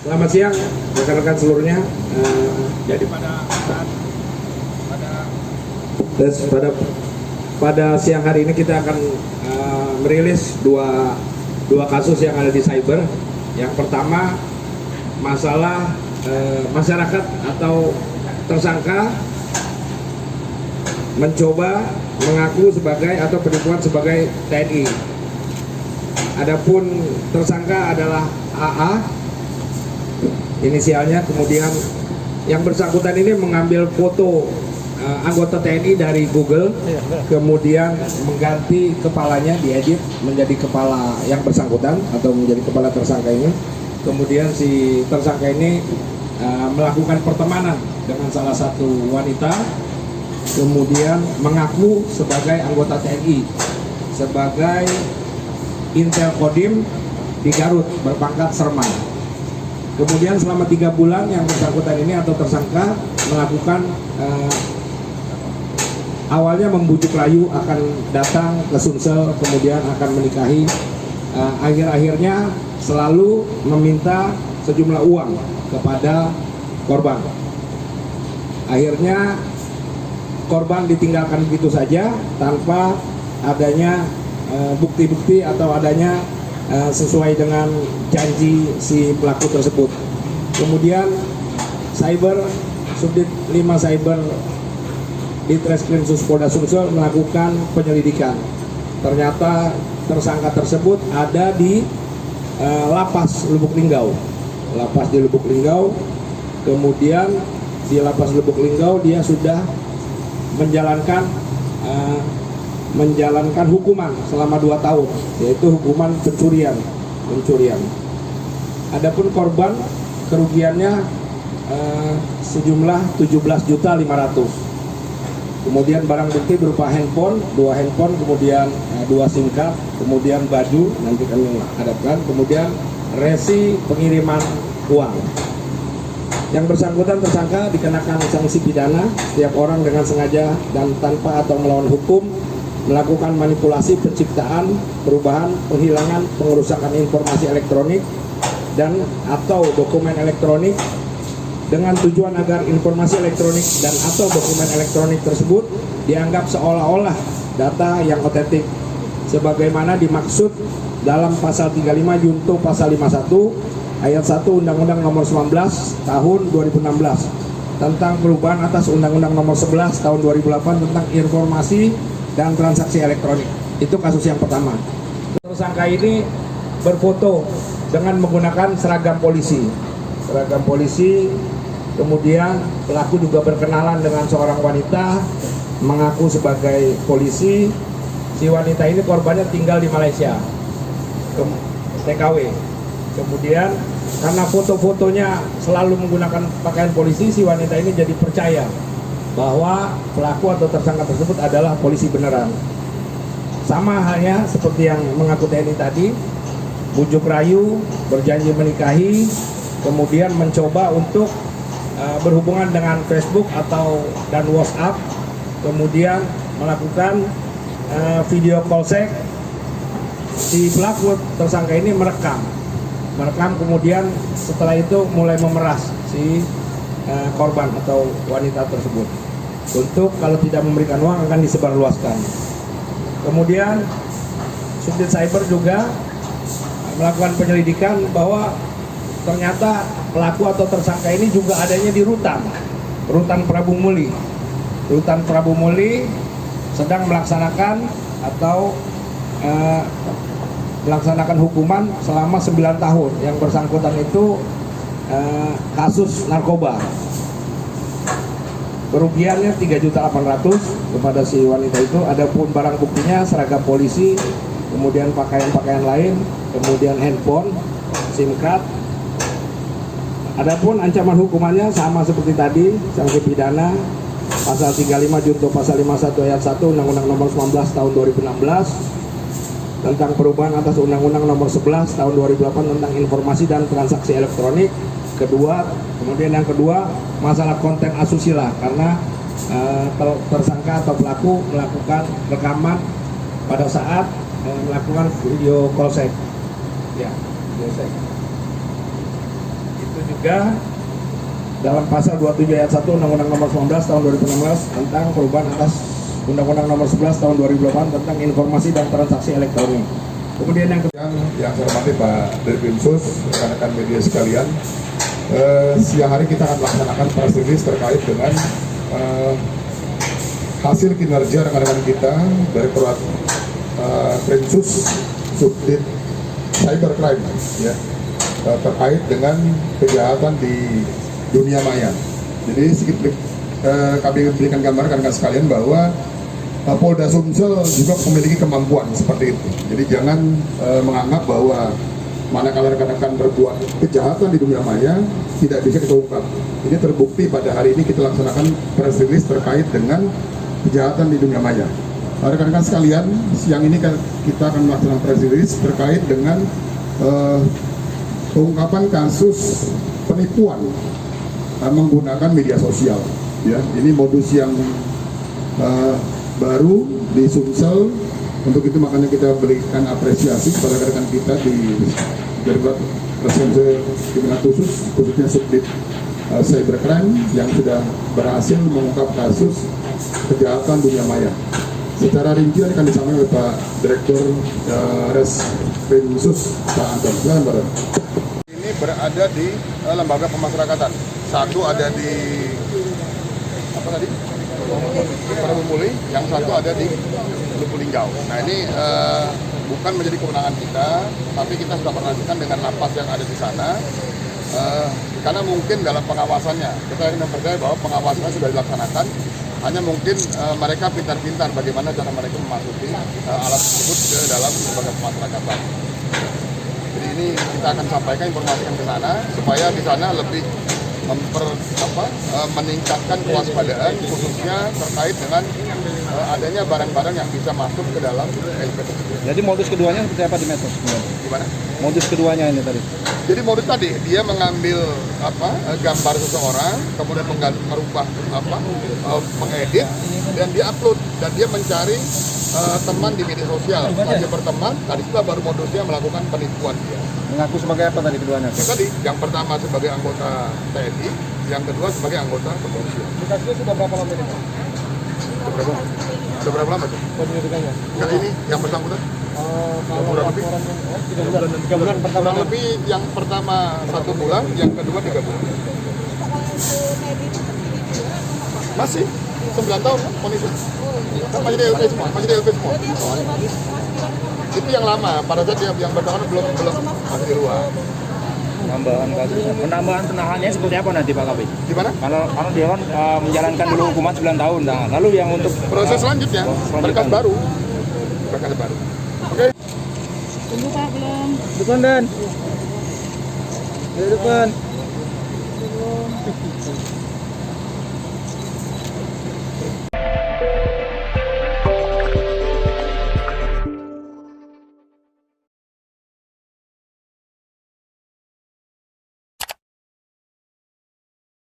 Selamat siang rekan-rekan seluruhnya. Jadi pada pada siang hari ini kita akan merilis dua kasus yang ada di cyber. Yang pertama masalah masyarakat atau tersangka mencoba mengaku sebagai atau penipuan sebagai TNI. Adapun tersangka adalah AA, inisialnya. Kemudian yang bersangkutan ini mengambil foto anggota TNI dari Google, kemudian mengganti kepalanya, diedit menjadi kepala yang bersangkutan atau menjadi kepala tersangka ini. Kemudian si tersangka ini melakukan pertemanan dengan salah satu wanita, kemudian mengaku sebagai anggota TNI, sebagai Intel Kodim di Garut berpangkat Serman. Kemudian selama 3 bulan yang bersangkutan ini atau tersangka melakukan awalnya membujuk rayu akan datang ke Sumsel, kemudian akan menikahi. Akhir-akhirnya selalu meminta sejumlah uang kepada korban. Akhirnya korban ditinggalkan begitu saja tanpa adanya bukti-bukti atau adanya sesuai dengan janji si pelaku tersebut. Kemudian Subdit 5 Cyber di Treskrim Polda Sumsel melakukan penyelidikan. Ternyata tersangka tersebut ada di Lapas Lubuk Linggau. Lapas di Lubuk Linggau. Kemudian di Lapas Lubuk Linggau dia sudah menjalankan hukuman selama 2 tahun, yaitu hukuman pencurian. Adapun korban kerugiannya sejumlah 17.500.000. Kemudian barang bukti berupa handphone, 2 handphone, kemudian 2 SIM card, kemudian baju nanti kami hadapkan, kemudian resi pengiriman uang. Yang bersangkutan tersangka dikenakan sanksi pidana setiap orang dengan sengaja dan tanpa atau melawan hukum melakukan manipulasi penciptaan, perubahan, penghilangan, pengerusakan informasi elektronik dan atau dokumen elektronik dengan tujuan agar informasi elektronik dan atau dokumen elektronik tersebut dianggap seolah-olah data yang otentik sebagaimana dimaksud dalam pasal 35 junto pasal 51 ayat 1 Undang-Undang Nomor 19 Tahun 2016 tentang perubahan atas Undang-Undang Nomor 11 Tahun 2008 tentang informasi dan transaksi elektronik. Itu kasus yang pertama. Tersangka ini berfoto dengan menggunakan seragam polisi. Kemudian pelaku juga berkenalan dengan seorang wanita mengaku sebagai polisi. Si wanita ini korbannya tinggal di Malaysia, TKW. Kemudian karena foto-fotonya selalu menggunakan pakaian polisi, si wanita ini jadi percaya bahwa pelaku atau tersangka tersebut adalah polisi beneran. Sama halnya seperti yang mengaku TNI tadi, bujuk rayu, berjanji menikahi, kemudian mencoba untuk berhubungan dengan Facebook dan WhatsApp, kemudian melakukan video call seks. Si pelaku tersangka ini merekam, kemudian setelah itu mulai memeras si korban atau wanita tersebut untuk kalau tidak memberikan uang akan disebarluaskan. Kemudian Subdit Cyber juga melakukan penyelidikan bahwa ternyata pelaku atau tersangka ini juga adanya di Rutan Prabu Muli. Rutan Prabu Muli sedang melaksanakan atau melaksanakan hukuman selama 9 tahun. Yang bersangkutan itu kasus narkoba. Kerugiannya 3.800.000 kepada si wanita itu. Adapun barang buktinya seragam polisi, kemudian pakaian-pakaian lain, kemudian handphone, SIM card. Adapun ancaman hukumannya sama seperti tadi, sanksi pidana pasal 35 junto pasal 51 ayat 1 Undang-Undang Nomor 19 Tahun 2016 tentang perubahan atas Undang-Undang Nomor 11 Tahun 2008 tentang informasi dan transaksi elektronik. Kemudian yang kedua masalah konten asusila karena tersangka atau pelaku melakukan rekaman pada saat melakukan video call seks. Ya, video seks. Itu 3 dalam pasal 27 ayat 1 Undang-Undang Nomor 19 Tahun 2016 tentang perubahan atas Undang-Undang Nomor 11 Tahun 2008 tentang informasi dan transaksi elektronik. Kemudian yang saya hormati Pak Dirkrimsus, rekan-rekan media sekalian, siang hari kita akan melaksanakan press release terkait dengan hasil kinerja rekan-rekan kita Direktorat Krimsus Subdit Cybercrime ya, terkait dengan kejahatan di dunia maya. Jadi sedikit kami berikan gambar rekan-rekan sekalian bahwa Polda Sumsel juga memiliki kemampuan seperti itu. Jadi jangan menganggap bahwa manakala rekan-rekan berbuat kejahatan di dunia maya tidak bisa kita ungkap. Ini terbukti pada hari ini kita laksanakan press release terkait dengan kejahatan di dunia maya. Rekan-rekan sekalian, siang ini kita akan melaksanakan press release terkait dengan pengungkapan kasus penipuan menggunakan media sosial. Ya, ini modus yang baru di Sumsel. Untuk itu makanya kita berikan apresiasi kepada rekan kita di Direktorat Reserse Kriminal Khusus, khususnya Subdit Cybercrime yang sudah berhasil mengungkap kasus kejahatan dunia maya. Secara rinci akan disampaikan oleh Pak Direktur Reskrim Khusus Pak Anton. Silakan Pak. Ini berada di lembaga pemasyarakatan. Satu ada di apa tadi? Parabumuli, yang satu ada di Lubuk Linggau. Nah ini bukan menjadi kewenangan kita, tapi kita sudah koordinasikan dengan lapas yang ada di sana. Karena mungkin dalam pengawasannya, kita ingin percaya bahwa pengawasannya sudah dilaksanakan. Hanya mungkin mereka pintar-pintar bagaimana cara mereka memasuki alat tersebut ke dalam lembaga pemasyarakatan. Jadi ini kita akan sampaikan, informasikan ke sana supaya di sana lebih meningkatkan kewaspadaan khususnya terkait dengan adanya barang-barang yang bisa masuk ke dalam LP tersebut. Jadi modus keduanya seperti apa di medsos? Gimana? Modus keduanya ini tadi. Jadi modus tadi dia mengambil gambar seseorang, kemudian merubah mengedit dan dia upload dan dia mencari teman di media sosial. Setelah dia berteman, tadi setelah baru modusnya melakukan penipuan dia. Mengaku sebagai apa tadi keduanya? Ya, tadi yang pertama sebagai anggota TNI, yang kedua sebagai anggota kepolisian. Kasusnya sudah berapa lama ini? Sudah berapa lama tuh? Penyelidikannya? Kali ini yang bersangkutan? Kurang lebih 3 bulan pertama. Kurang lebih yang pertama 1 bulan, yang kedua 3 bulan. Masih 9 tahun kan ponisnya? Kan masih di LP semua, masih di LP semua. Itu yang lama, pada saat yang pertama belum masih di luar. Penambahan kasusnya. Penambahan penahanannya seperti apa nanti Pak Kabit? Di mana? Kalau dia kan menjalankan dulu hukuman 9 tahun. Nah, lalu yang untuk Proses selanjutnya, berkas baru. Berkas baru. Oke. Tunggu Pak, belum. depan Dan. Depan. Belum.